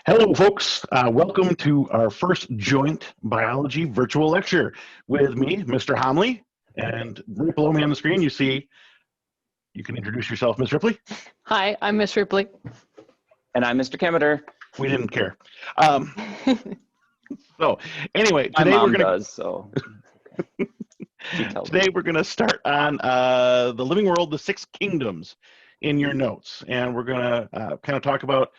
Hello, folks. Welcome to our first joint biology virtual lecture with me, Mr. Hamele, and right below me on the screen, you see, you can introduce yourself, Ms. Ripley. Hi, I'm Miss Ripley. And I'm Mr. Kemeter. We didn't care. So anyway, My today mom we're going does, so today we're going to start on the living world, the six kingdoms in your notes, and we're going to kind of talk about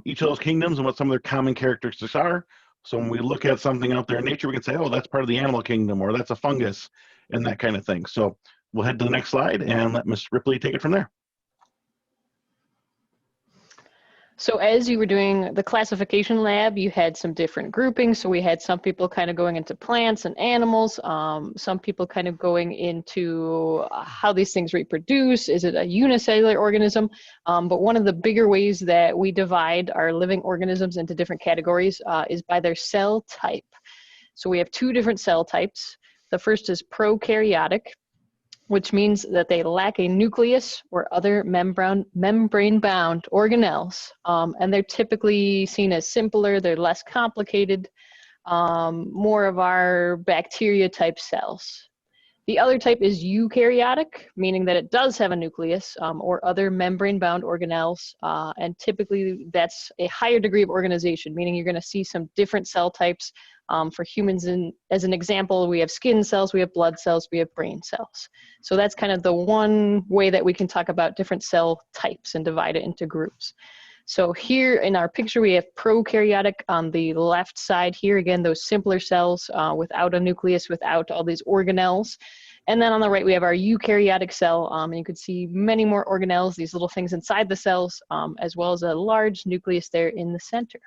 each of those kingdoms and what some of their common characteristics are. So when we look at something out there in nature, we can say, oh, that's part of the animal kingdom, or that's a fungus, and that kind of thing. So we'll head to the next slide and let Ms. Ripley take it from there. So as you were doing the classification lab, you had some different groupings. So we had some people kind of going into plants and animals, some people kind of going into how these things reproduce. Is it a unicellular organism? But one of the bigger ways that we divide our living organisms into different categories is by their cell type. So we have two different cell types. The first is prokaryotic, which means that they lack a nucleus or other membrane-bound organelles. And they're typically seen as simpler, they're less complicated, more of our bacteria-type cells. The other type is eukaryotic, meaning that it does have a nucleus or other membrane-bound organelles, and typically that's a higher degree of organization, meaning you're gonna see some different cell types. For humans, as an example, we have skin cells, we have blood cells, we have brain cells. So that's kind of the one way that we can talk about different cell types and divide it into groups. So here in our picture, we have prokaryotic on the left side here. Again, those simpler cells without a nucleus, without all these organelles. And then on the right, we have our eukaryotic cell. And you can see many more organelles, these little things inside the cells, as well as a large nucleus there in the center.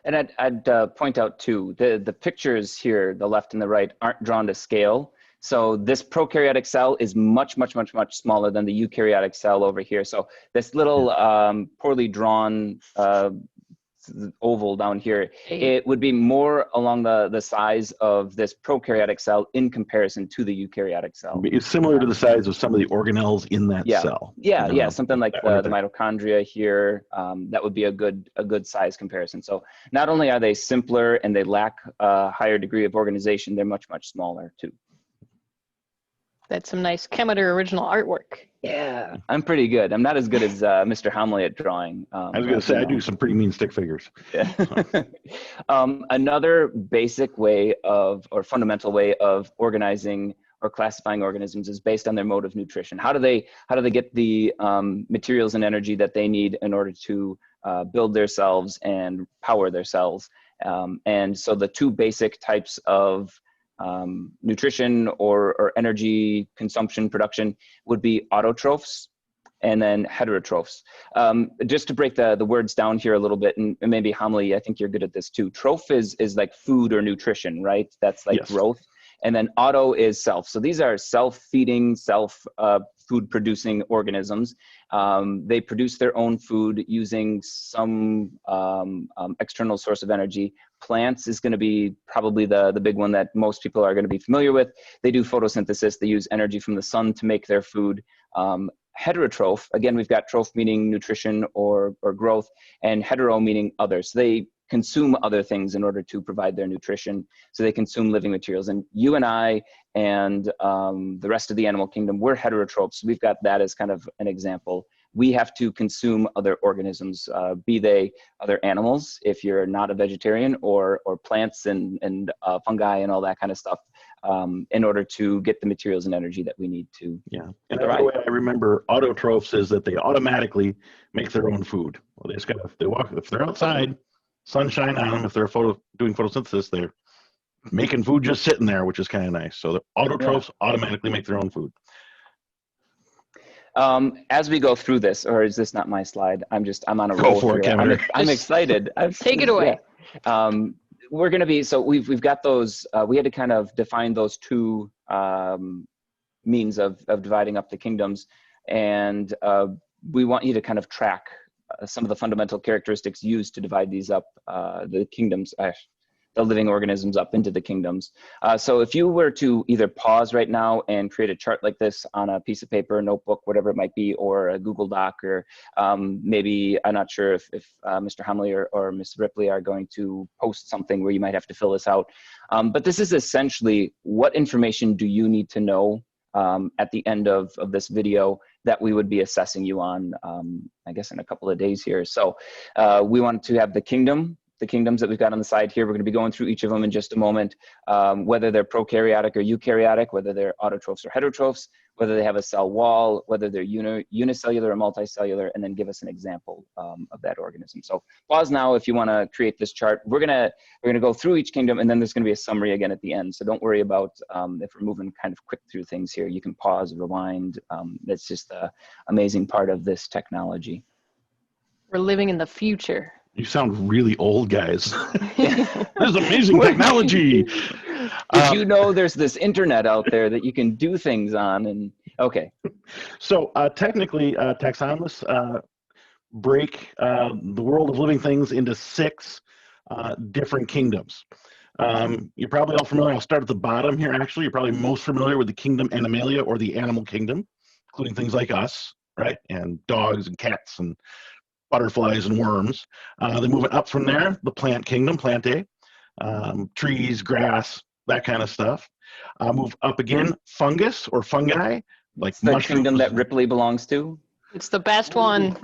And I'd point out too, the pictures here, the left and the right, aren't drawn to scale. So this prokaryotic cell is much smaller than the eukaryotic cell over here. So this little poorly drawn oval down here, it would be more along the size of this prokaryotic cell in comparison to the eukaryotic cell. It's similar to the size of some of the organelles in that cell. Yeah, something like the mitochondria here. That would be a good size comparison. So not only are they simpler and they lack a higher degree of organization, they're much smaller too. That's some nice Kemeter original artwork. Yeah, I'm pretty good. I'm not as good as Mr. Hamele at drawing. I was going to say, I do some pretty mean stick figures. Yeah. Another basic way of, or fundamental way of organizing or classifying organisms is based on their mode of nutrition. How do they get the materials and energy that they need in order to build their cells and power their cells? And so the two basic types of nutrition or energy consumption production would be autotrophs and then heterotrophs. Just to break the words down here a little bit, and maybe Hamele, I think you're good at this too. Troph is like food or nutrition, right? That's like growth. And then auto is self. So these are self-feeding, food producing organisms. They produce their own food using some external source of energy. Plants is going to be probably the big one that most people are going to be familiar with. They do photosynthesis. They use energy from the sun to make their food. Heterotroph, again, we've got troph meaning nutrition or growth, and hetero meaning other. So they consume other things in order to provide their nutrition. So they consume living materials. And you and I and the rest of the animal kingdom, we're heterotrophs. We've got that as kind of an example. We have to consume other organisms, be they other animals, if you're not a vegetarian, or plants and fungi and all that kind of stuff, in order to get the materials and energy that we need to. Yeah, and the way I remember autotrophs is that they automatically make their own food. Well, they just got if they're outside, sunshine on them. If they're doing photosynthesis, they're making food just sitting there, which is kind of nice. So the autotrophs automatically make their own food. As we go through this, or is this not my slide? I'm on a roll. Go for it, I'm excited. Take it away. Yeah. We're going to be, so we've got those, we had to kind of define those two means of dividing up the kingdoms. And we want you to kind of track some of the fundamental characteristics used to divide these up, the kingdoms. the living organisms up into the kingdoms. So if you were to either pause right now and create a chart like this on a piece of paper, notebook, whatever it might be, or a Google Doc, or maybe, I'm not sure if Mr. Hamele or Ms. Ripley are going to post something where you might have to fill this out. But this is essentially, what information do you need to know at the end of this video that we would be assessing you on, I guess, in a couple of days here. So we want to have the kingdoms that we've got on the side here. We're going to be going through each of them in just a moment, whether they're prokaryotic or eukaryotic, whether they're autotrophs or heterotrophs, whether they have a cell wall, whether they're unicellular or multicellular, and then give us an example of that organism. So pause now if you want to create this chart. We're gonna go through each kingdom, and then there's going to be a summary again at the end. So don't worry about if we're moving kind of quick through things here. You can pause, rewind. That's just the amazing part of this technology. We're living in the future. You sound really old, guys. This is amazing technology. Did you know there's this internet out there that you can do things on? And okay. So technically, taxonomists break the world of living things into 6 different kingdoms. You're probably all familiar. I'll start at the bottom here. Actually, you're probably most familiar with the kingdom Animalia, or the animal kingdom, including things like us, right? And dogs and cats and butterflies and worms. Then moving up from there, the plant kingdom, Plantae, trees, grass, that kind of stuff. Move up again, fungus or fungi, like it's the mushrooms. Kingdom that Ripley belongs to. It's the best one.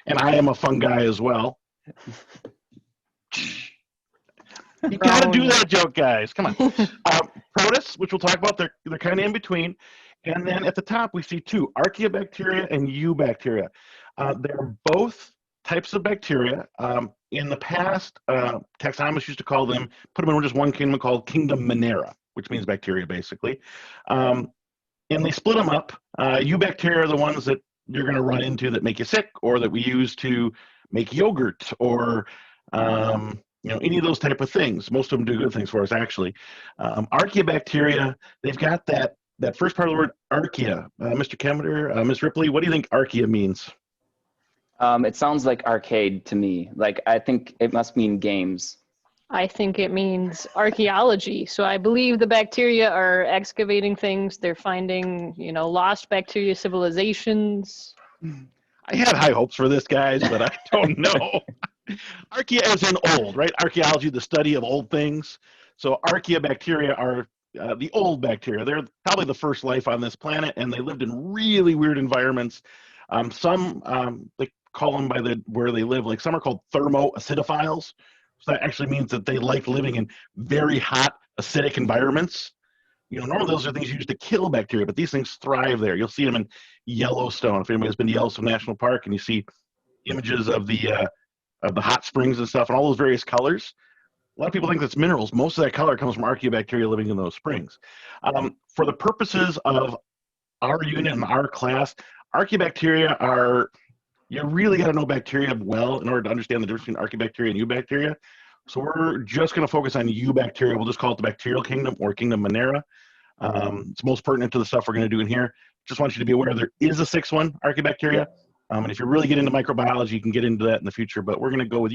And I am a fungi as well. You gotta do that joke, guys. Come on. Protists, which we'll talk about, they're kind of in between. And then at the top, we see 2, archaeobacteria and eubacteria. They're both types of bacteria. In the past, taxonomists used to call them, put them in just one kingdom called Kingdom Monera, which means bacteria, basically. And they split them up. Eubacteria are the ones that you're going to run into that make you sick, or that we use to make yogurt, or any of those type of things. Most of them do good things for us, actually. Archaeobacteria, they've got that first part of the word, archaea. Mr. Kemeter, Ms. Ripley, what do you think archaea means? It sounds like arcade to me. Like, I think it must mean games. I think it means archaeology. So I believe the bacteria are excavating things. They're finding, lost bacteria civilizations. I had high hopes for this, guys, but I don't know. Archaea as in old, right? Archaeology, the study of old things. So archaeobacteria are the old bacteria. They're probably the first life on this planet, and they lived in really weird environments. Some they call them by where they live. Like, some are called thermoacidophiles. So that actually means that they like living in very hot, acidic environments. Normally those are things used to kill bacteria, but these things thrive there. You'll see them in Yellowstone. If anybody's been to Yellowstone National Park, and you see images of the hot springs and stuff, and all those various colors. A lot of people think that's minerals. Most of that color comes from archaeobacteria living in those springs. For the purposes of our unit and our class, archaeobacteria are, you really got to know bacteria well in order to understand the difference between archaeobacteria and eubacteria. So we're just going to focus on eubacteria. We'll just call it the bacterial kingdom, or Kingdom Monera. It's most pertinent to the stuff we're going to do in here. Just want you to be aware there is a 6th one, archaeobacteria. And if you really get into microbiology, you can get into that in the future. But we're going to go with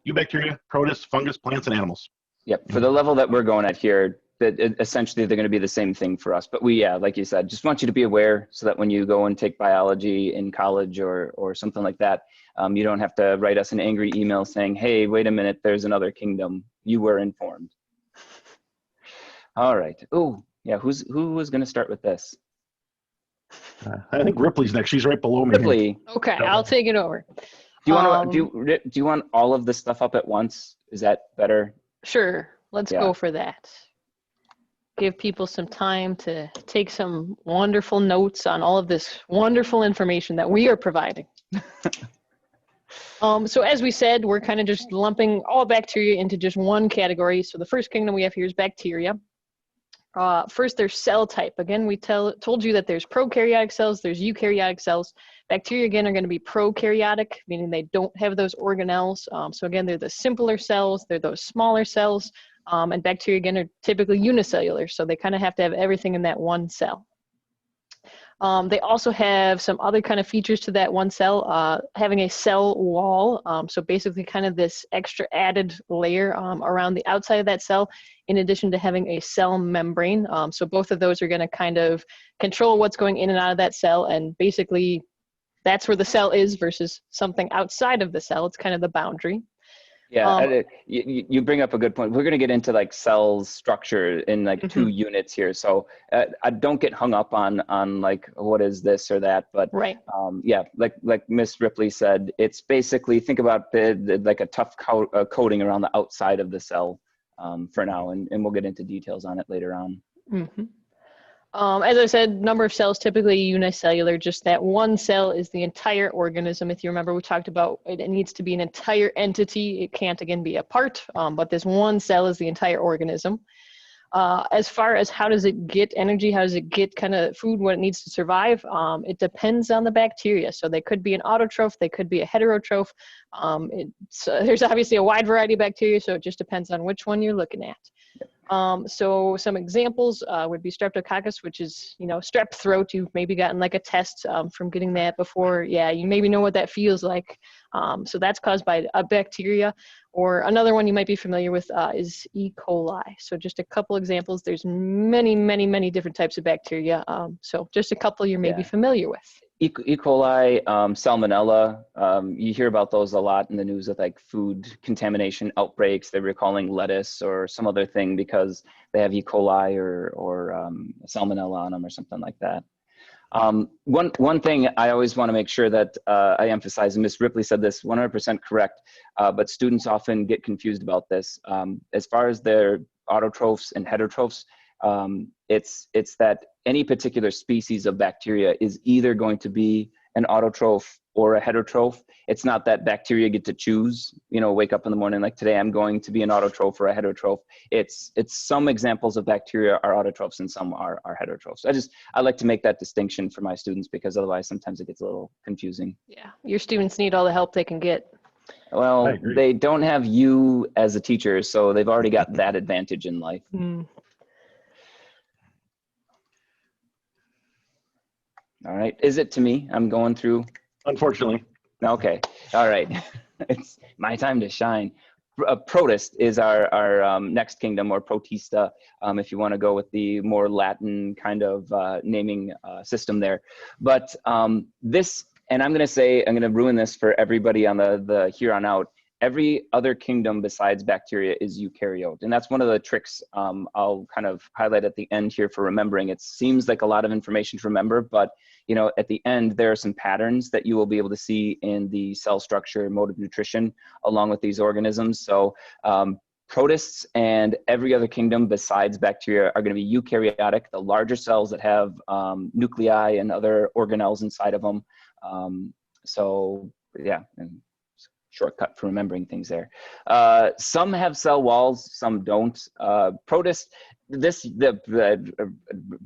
eubacteria, protists, fungus, plants, and animals. Yep. For the level that we're going at here, essentially they're going to be the same thing for us. But like you said, just want you to be aware, so that when you go and take biology in college or something like that, you don't have to write us an angry email saying, hey, wait a minute, there's another kingdom. You were informed. All right. Oh, yeah. Who was going to start with this? I think Ripley's next. She's right below me. Ripley. Okay, I'll take it over. Do you want do you want all of this stuff up at once? Is that better? Sure. Let's go for that. Give people some time to take some wonderful notes on all of this wonderful information that we are providing. So as we said, we're kind of just lumping all bacteria into just one category. So the first kingdom we have here is bacteria. First, there's cell type. Again, we told you that there's prokaryotic cells, there's eukaryotic cells. Bacteria, again, are going to be prokaryotic, meaning they don't have those organelles. So again, they're the simpler cells, they're those smaller cells. And bacteria, again, are typically unicellular, so they kind of have to have everything in that one cell. They also have some other kind of features to that one cell, having a cell wall. So basically kind of this extra added layer around the outside of that cell, in addition to having a cell membrane. So both of those are going to kind of control what's going in and out of that cell, and basically that's where the cell is versus something outside of the cell. It's kind of the boundary. Yeah, you bring up a good point. We're going to get into like cells structure in like two units here. So I don't get hung up on like what is this or that, but right. Yeah, like Miss Ripley said, it's basically, think about like a tough coating around the outside of the cell for now, and we'll get into details on it later on. As I said, number of cells, typically unicellular, just that one cell is the entire organism. If you remember, we talked about it needs to be an entire entity. It can't, again, be a part, but this one cell is the entire organism. As far as how does it get energy, how does it get kind of food, what it needs to survive, it depends on the bacteria. So they could be an autotroph, they could be a heterotroph. There's obviously a wide variety of bacteria, so it just depends on which one you're looking at. So some examples would be Streptococcus, which is, strep throat. You've maybe gotten like a test from getting that before. Yeah, you maybe know what that feels like. So that's caused by a bacteria. Or another one you might be familiar with is E. coli. So just a couple examples. There's many, many, many different types of bacteria. So just a couple you're maybe familiar with. E. coli, salmonella, you hear about those a lot in the news with like food contamination outbreaks. They're recalling lettuce or some other thing because they have E. coli or salmonella on them or something like that. One thing I always want to make sure that I emphasize, and Ms. Ripley said this 100% correct, but students often get confused about this. As far as their autotrophs and heterotrophs, it's that any particular species of bacteria is either going to be an autotroph or a heterotroph. It's not that bacteria get to choose, wake up in the morning like, today I'm going to be an autotroph or a heterotroph. It's some examples of bacteria are autotrophs and some are heterotrophs. I like to make that distinction for my students because otherwise sometimes it gets a little confusing. Yeah, your students need all the help they can get. Well, they don't have you as a teacher, so they've already got that advantage in life. All right. Is it to me? I'm going through. Unfortunately. Okay. All right. It's my time to shine. Protist is our next kingdom, or Protista, if you want to go with the more Latin kind of naming system there. But this, and I'm going to ruin this for everybody on the here on out. Every other kingdom besides bacteria is eukaryote. And that's one of the tricks I'll kind of highlight at the end here for remembering. It seems like a lot of information to remember, but at the end, there are some patterns that you will be able to see in the cell structure, mode of nutrition, along with these organisms. So protists and every other kingdom besides bacteria are going to be eukaryotic, the larger cells that have nuclei and other organelles inside of them. So yeah. And shortcut for remembering things there. Some have cell walls, some don't. Protists,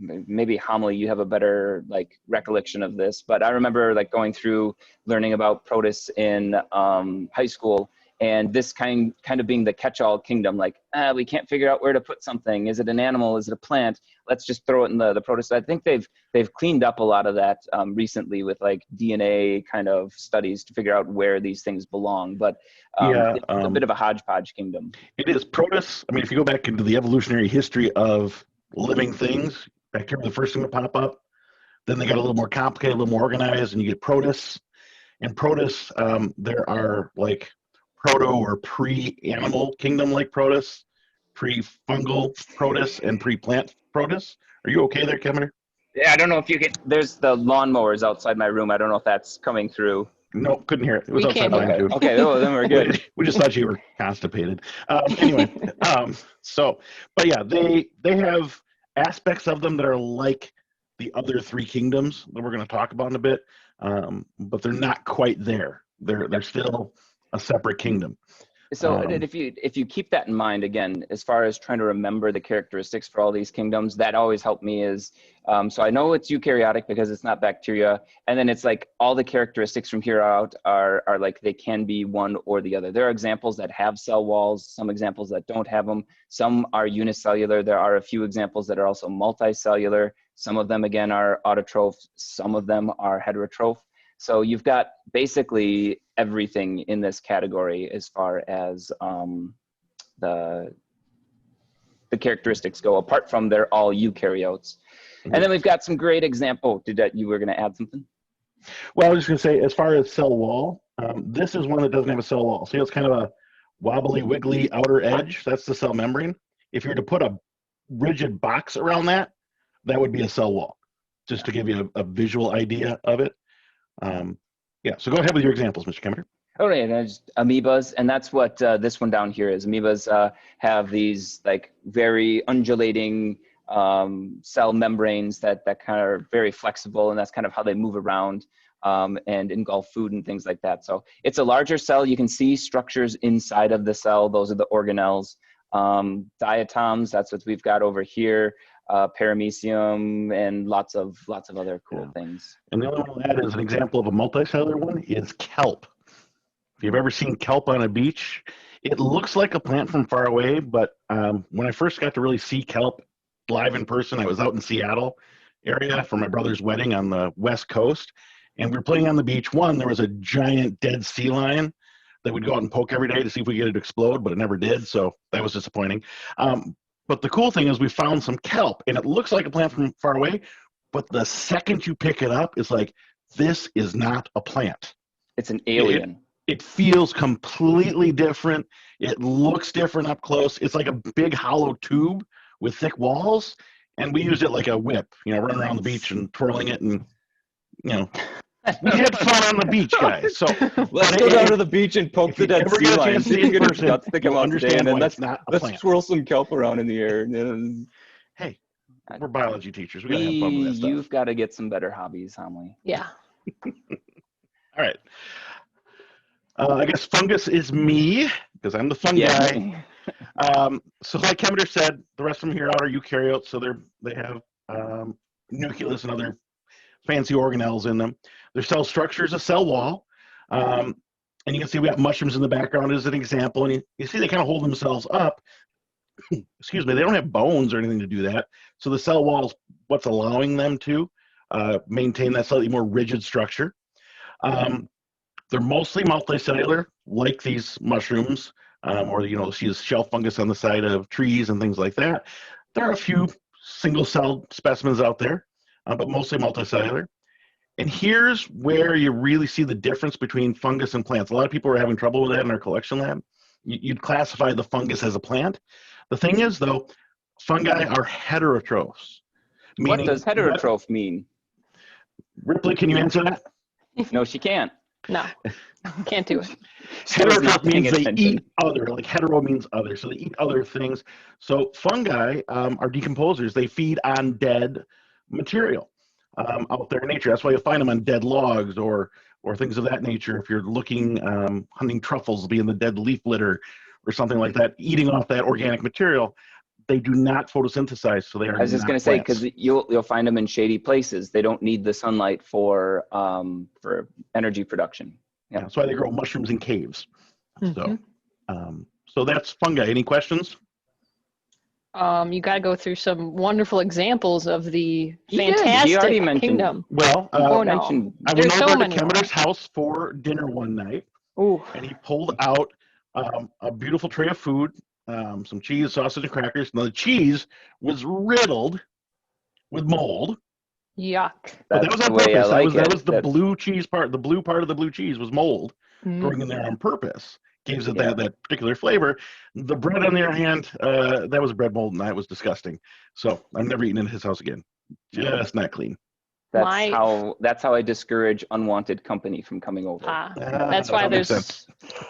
maybe Hamele, you have a better recollection of this, but I remember going through learning about protists in high school, and this kind of being the catch-all kingdom, we can't figure out where to put something. Is it an animal? Is it a plant? Let's just throw it in the protist. I think they've cleaned up a lot of that recently with DNA kind of studies to figure out where these things belong. But it's a bit of a hodgepodge kingdom. It is. Protists, if you go back into the evolutionary history of living things, bacteria were the first thing to pop up. Then they got a little more complicated, a little more organized, and you get protists. And protists, there are proto or pre-animal kingdom protists, pre-fungal protists, and pre-plant protists. Are you okay there, Kevin? Yeah, I don't know if you can. There's the lawnmowers outside my room. I don't know if that's coming through. Nope, couldn't hear it. It was outside mine too. Okay, then we're good. We just thought you were constipated. Anyway, but yeah, they have aspects of them that are like the other three kingdoms that we're going to talk about in a bit, but they're not quite there. They're still a separate kingdom. So if you keep that in mind, again, as far as trying to remember the characteristics for all these kingdoms, that always helped me is, so I know it's eukaryotic because it's not bacteria. And then it's all the characteristics from here out are they can be one or the other. There are examples that have cell walls, some examples that don't have them. Some are unicellular. There are a few examples that are also multicellular. Some of them, again, are autotrophs. Some of them are heterotroph. So you've got basically everything in this category as far as the characteristics go, apart from they're all eukaryotes. And then we've got some great example. You were going to add something? Well, I was just going to say, as far as cell wall, this is one that doesn't have a cell wall. See, it's kind of a wobbly, wiggly outer edge. That's the cell membrane. If you were to put a rigid box around that, that would be a cell wall, just to give you a visual idea of it. Yeah, so go ahead with your examples, Mr. Kemmerer. Oh, right, amoebas, and that's what this one down here is. Amoebas have these like very undulating cell membranes that kind of are very flexible, and that's kind of how they move around and engulf food and things like that. So it's a larger cell. You can see structures inside of the cell. Those are the organelles. Diatoms, that's what we've got over here. Paramecium and lots of other cool things. And the other one I'll add as an example of a multicellular one is kelp. If you've ever seen kelp on a beach, it looks like a plant from far away, but when I first got to really see kelp live in person, I was out in Seattle area for my brother's wedding on the West Coast, and we were playing on the beach. There was a giant dead sea lion that we'd go out and poke every day to see if we could get it to explode, but it never did, so that was disappointing. But the cool thing is we found some kelp, and it looks like a plant from far away, but the second you pick it up, it's like, this is not a plant. It's an alien. It feels completely different. It looks different up close. It's like a big hollow tube with thick walls, and we used it like a whip, running around the beach and twirling it, and, we had fun on the beach, guys. So let's go down to the beach and poke the dead sea lion. See if we can get guts to come out today, and then let's swirl some kelp around in the air. Hey, we're biology teachers. We gotta have fun with that stuff. You've got to get some better hobbies, Hamele. Yeah. All right. I guess fungus is me, because I'm the fun guy. So like Kemmerer said, the rest of them here are eukaryotes, so they have nucleus and other fancy organelles in them. Their cell structure is a cell wall. And you can see we have mushrooms in the background as an example. And you see they kind of hold themselves up. Excuse me, they don't have bones or anything to do that. So the cell wall is what's allowing them to maintain that slightly more rigid structure. They're mostly multicellular, like these mushrooms, or see the shelf fungus on the side of trees and things like that. There are a few single-celled specimens out there, but mostly multicellular. And here's where you really see the difference between fungus and plants. A lot of people are having trouble with that in our collection lab. You'd classify the fungus as a plant. The thing is, though, fungi are heterotrophs. What does heterotroph mean? Ripley, can you answer that? No, she can't. No, can't do it. Heterotroph means they eat other, like hetero means other, so they eat other things. So fungi are decomposers. They feed on dead material out there in nature. That's why you'll find them on dead logs or things of that nature. If you're looking, hunting truffles, be in the dead leaf litter or something like that, eating off that organic material. They do not photosynthesize, so they are. I was just going to say, because you'll find them in shady places. They don't need the sunlight for energy production. Yeah, that's why they grow mushrooms in caves. So, so that's fungi. Any questions? You got to go through some wonderful examples of the fantastic kingdom. Well, I went over to Kemmerer's house for dinner one night, and he pulled out a beautiful tray of food. Some cheese, sausage, and crackers. Now the cheese was riddled with mold. Yuck! But that was on purpose. That was the blue cheese part. The blue part of the blue cheese was mold growing in there on purpose. Gives it that particular flavor. The bread, on the other hand, that was bread mold, and that was disgusting. So I'm never eating in his house again. Just not clean. That's how I discourage unwanted company from coming over. That's why there's,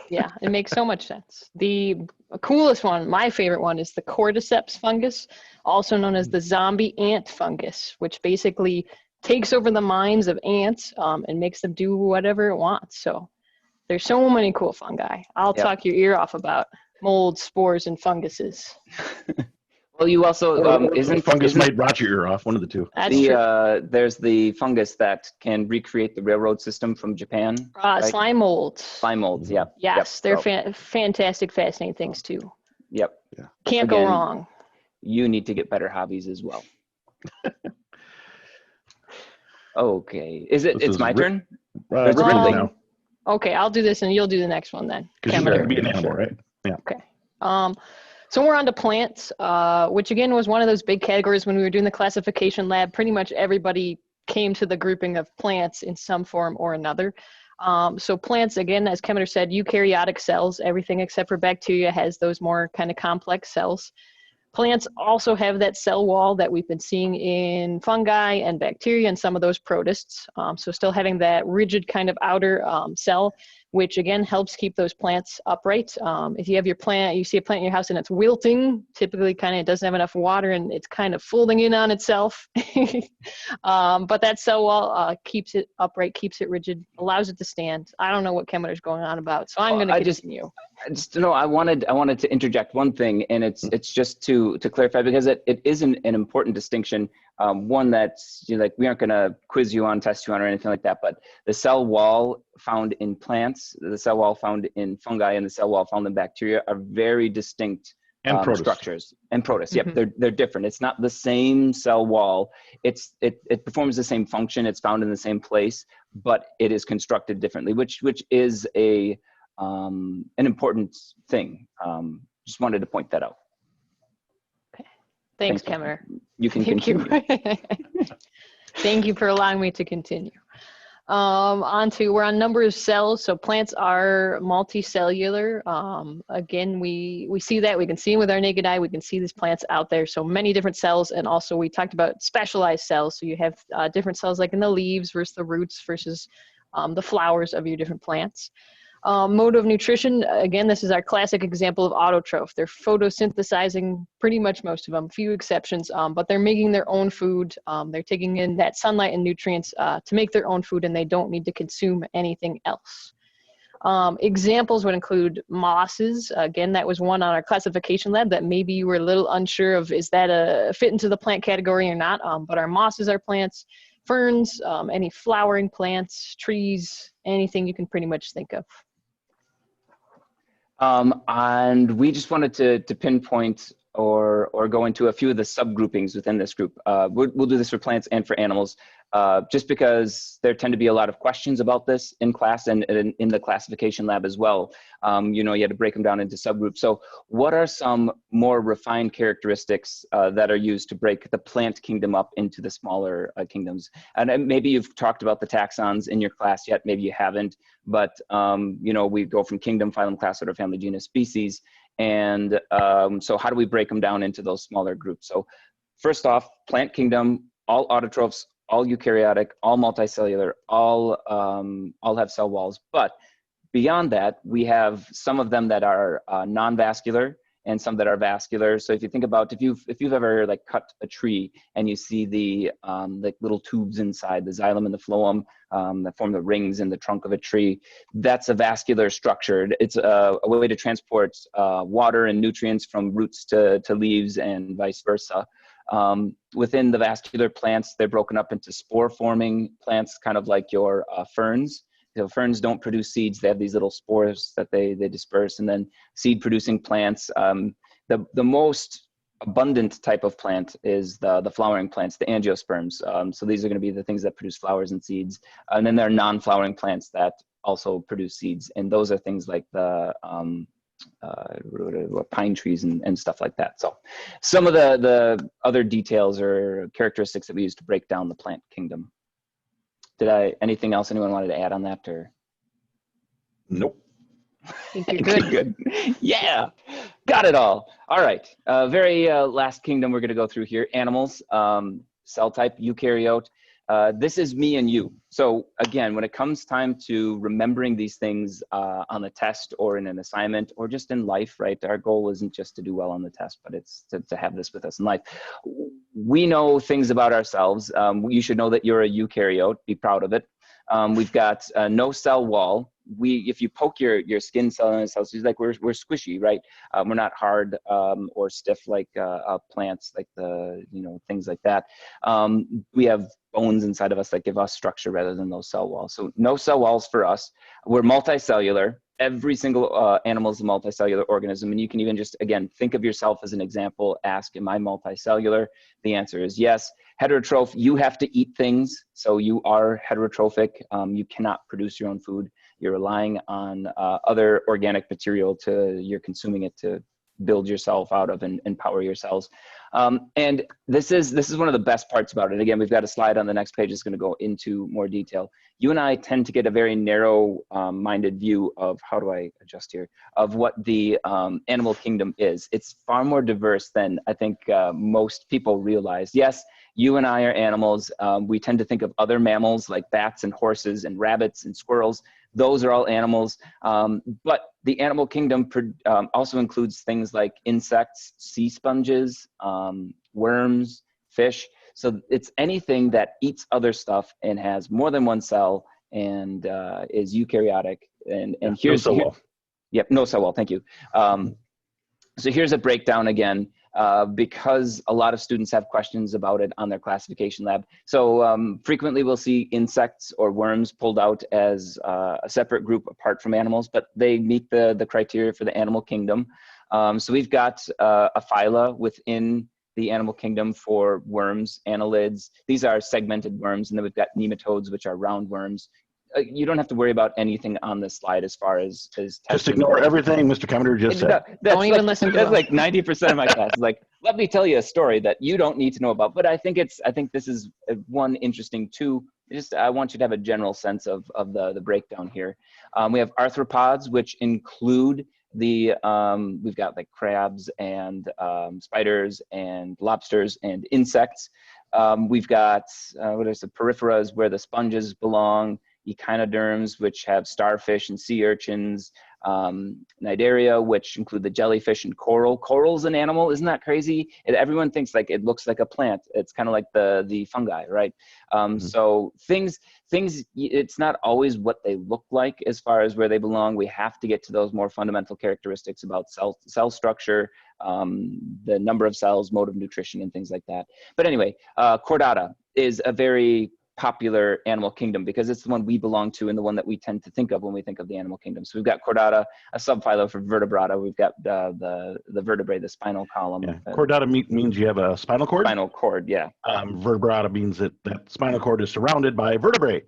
yeah, it makes so much sense. The coolest one, my favorite one, is the cordyceps fungus, also known as the zombie ant fungus, which basically takes over the minds of ants and makes them do whatever it wants. So there's so many cool fungi. I'll talk your ear off about mold, spores, and funguses. Well, you also fungus might rot your ear off. One of the two. That's true. There's the fungus that can recreate the railroad system from Japan. Right? Slime molds. Slime molds, yeah. Yes, they're fantastic, fascinating things too. Yep. Can't go wrong. You need to get better hobbies as well. Okay. Is it? This It's is my turn? It's Ripley's Ripley. now. Okay, I'll do this and you'll do the next one then. Because you Kemeter. got to be an animal, right? Yeah. Okay. So we're on to plants, which again was one of those big categories when we were doing the classification lab. Pretty much everybody came to the grouping of plants in some form or another. So plants, again, as Kemeter said, eukaryotic cells. Everything except for bacteria has those more kind of complex cells. Plants also have that cell wall that we've been seeing in fungi and bacteria and some of those protists. So still having that rigid kind of outer cell, which again helps keep those plants upright. If you have your plant, you see a plant in your house and it's wilting, typically kind of it doesn't have enough water and it's kind of folding in on itself. But that cell wall keeps it upright, keeps it rigid, allows it to stand. I don't know what Kemeter's going on about, so I'm going to continue. I wanted to interject one thing, and it's just to clarify, because it is an important distinction. One that's, like, we aren't going to quiz you on, test you on, or anything like that. But the cell wall found in plants, the cell wall found in fungi, and the cell wall found in bacteria are very distinct structures. And protists, yep, they're different. It's not the same cell wall. It performs the same function. It's found in the same place, but it is constructed differently, which is an important thing. Just wanted to point that out. Okay. Thanks, Kemeter. You can continue. Thank you for allowing me to continue. We're on number of cells. So plants are multicellular. Again, we see that. We can see them with our naked eye. We can see these plants out there. So many different cells. And also we talked about specialized cells. So you have different cells like in the leaves versus the roots versus the flowers of your different plants. Mode of nutrition, again, this is our classic example of autotroph. They're photosynthesizing pretty much most of them, few exceptions, but they're making their own food. They're taking in that sunlight and nutrients to make their own food, and they don't need to consume anything else. Examples would include mosses. Again, that was one on our classification lab that maybe you were a little unsure of, is that a fit into the plant category or not, but our mosses are plants. Ferns, any flowering plants, trees, anything you can pretty much think of. And we just wanted to pinpoint or go into a few of the subgroupings within this group. We'll do this for plants and for animals, just because there tend to be a lot of questions about this in class and in the classification lab as well. You had to break them down into subgroups. So what are some more refined characteristics that are used to break the plant kingdom up into the smaller kingdoms? And maybe you've talked about the taxons in your class yet, maybe you haven't, but we go from kingdom, phylum, class, order, family, genus, species. And so how do we break them down into those smaller groups? So first off, plant kingdom, all autotrophs, all eukaryotic, all multicellular, all have cell walls. But beyond that, we have some of them that are non-vascular and some that are vascular. So if you think about, if you've ever like cut a tree and you see the like little tubes inside, the xylem and the phloem that form the rings in the trunk of a tree, that's a vascular structure. It's a way to transport water and nutrients from roots to leaves and vice versa. Within the vascular plants, they're broken up into spore-forming plants, kind of like your ferns. Ferns don't produce seeds. They have these little spores that they disperse, and then seed-producing plants. The most abundant type of plant is the flowering plants, the angiosperms. So these are going to be the things that produce flowers and seeds. And then there are non-flowering plants that also produce seeds, and those are things like the pine trees and stuff like that. So some of the other details or characteristics that we use to break down the plant kingdom. Anything else anyone wanted to add on that, or? Nope. I think you're good. Good. Yeah, got it all. All right, very last kingdom we're gonna go through here, animals, cell type, eukaryote. This is me and you. So again, when it comes time to remembering these things on the test or in an assignment or just in life, right? Our goal isn't just to do well on the test, but it's to have this with us in life. We know things about ourselves. You should know that you're a eukaryote. Be proud of it. We've got no cell wall. If you poke your skin cells, like we're squishy, right? We're not hard or stiff like plants, like things like that. We have bones inside of us that give us structure rather than those cell walls. So no cell walls for us. We're multicellular. Every single animal is a multicellular organism, and you can even just, again, think of yourself as an example. Ask, am I multicellular? The answer is yes. Heterotroph, you have to eat things, so you are heterotrophic. You cannot produce your own food. You're relying on other organic material you're consuming it to build yourself out of and power your cells. And this is one of the best parts about it. Again, we've got a slide on the next page that's going to go into more detail. You and I tend to get a very narrow minded view of, how do I adjust here, of what the animal kingdom is. It's far more diverse than I think most people realize. Yes, you and I are animals. We tend to think of other mammals like bats and horses and rabbits and squirrels. Those are all animals. But the animal kingdom also includes things like insects, sea sponges, worms, fish. So it's anything that eats other stuff and has more than one cell and is eukaryotic. And here's no cell wall. Yep, no cell wall. Thank you. So here's a breakdown again, because a lot of students have questions about it on their classification lab. So frequently we'll see insects or worms pulled out as a separate group apart from animals, but they meet the criteria for the animal kingdom. So we've got a phyla within the animal kingdom for worms, annelids. These are segmented worms, and then we've got nematodes, which are roundworms. You don't have to worry about anything on this slide as far as just ignore everything Mr. Commodore just said. Don't even listen to that's them. like 90% of my class is like, let me tell you a story that you don't need to know about. But I think this is one interesting too. I want you to have a general sense of the breakdown here. We have arthropods, which include we've got like crabs and spiders and lobsters and insects. We've got what is the peripheras, where the sponges belong, echinoderms, which have starfish and sea urchins, cnidaria, which include the jellyfish and coral. Coral's an animal, isn't that crazy? Everyone thinks like it looks like a plant. It's kind of like the fungi, right? So things, it's not always what they look like as far as where they belong. We have to get to those more fundamental characteristics about cell structure, the number of cells, mode of nutrition, and things like that. But anyway, chordata is a very popular animal kingdom because it's the one we belong to and the one that we tend to think of when we think of the animal kingdom. So we've got chordata, a subphylum for vertebrata. We've got the vertebrae, the spinal column. Yeah. Chordata means you have a spinal cord. Spinal cord, yeah. Vertebrata means that spinal cord is surrounded by vertebrae,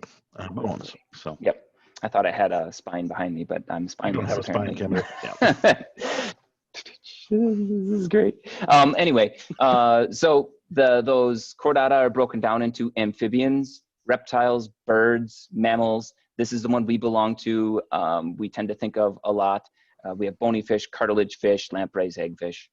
bones. So. Yep. I thought I had a spine behind me, but I'm spineless. You don't have apparently. a spine, Cameron. Yeah. This is great. Anyway, so those chordata are broken down into amphibians, reptiles, birds, mammals. This is the one we belong to. We tend to think of a lot. We have bony fish, cartilage fish, lampreys, hagfish,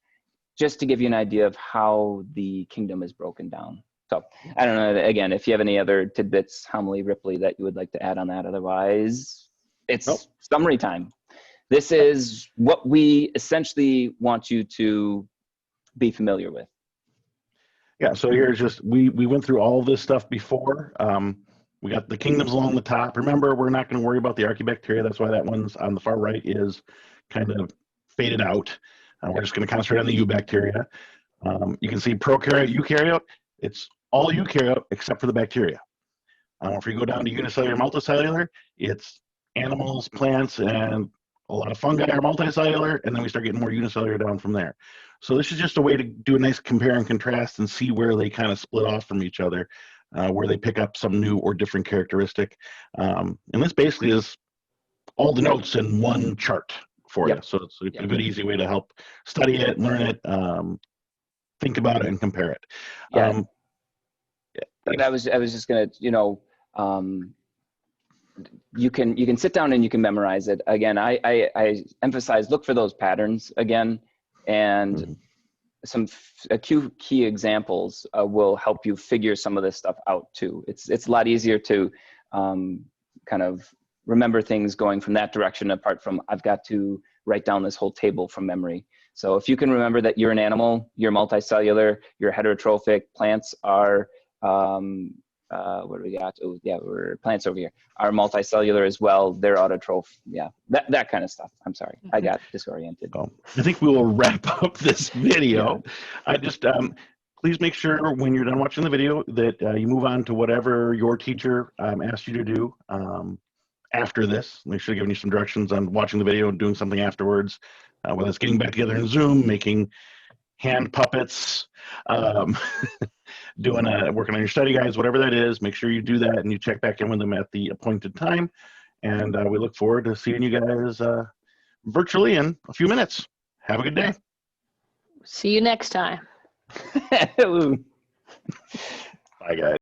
just to give you an idea of how the kingdom is broken down. So I don't know, again, if you have any other tidbits, Hamele, Ripley, that you would like to add on that. Otherwise, it's summary time. This is what we essentially want you to be familiar with. Yeah, so here's just, we went through all this stuff before. We got the kingdoms along the top. Remember, we're not going to worry about the archaebacteria. That's why that one's on the far right is kind of faded out. We're just going to concentrate on the eubacteria. You can see prokaryote, eukaryote. It's all eukaryote except for the bacteria. If you go down to unicellular, multicellular, it's animals, plants, and a lot of fungi are multicellular, and then we start getting more unicellular down from there. So this is just a way to do a nice compare and contrast and see where they kind of split off from each other, where they pick up some new or different characteristic. And this basically is all the notes in one chart for you. So it's a good, easy way to help study it, learn it, think about it, and compare it. And I was just gonna, you can sit down and you can memorize it. Again, I emphasize, look for those patterns again, and some key examples will help you figure some of this stuff out too. It's a lot easier to kind of remember things going from that direction, apart from I've got to write down this whole table from memory. So if you can remember that you're an animal, you're multicellular, you're heterotrophic, plants are what do we got? Oh, yeah, we're plants over here are multicellular as well. They're autotroph. Yeah, that kind of stuff. I'm sorry, I got disoriented. Well, I think we will wrap up this video. I just please make sure when you're done watching the video that you move on to whatever your teacher asked you to do after this. They should have given you some directions on watching the video and doing something afterwards, whether it's getting back together in Zoom, making hand puppets, working on your study guides, whatever that is, make sure you do that and you check back in with them at the appointed time. And we look forward to seeing you guys virtually in a few minutes. Have a good day. See you next time. Bye, guys.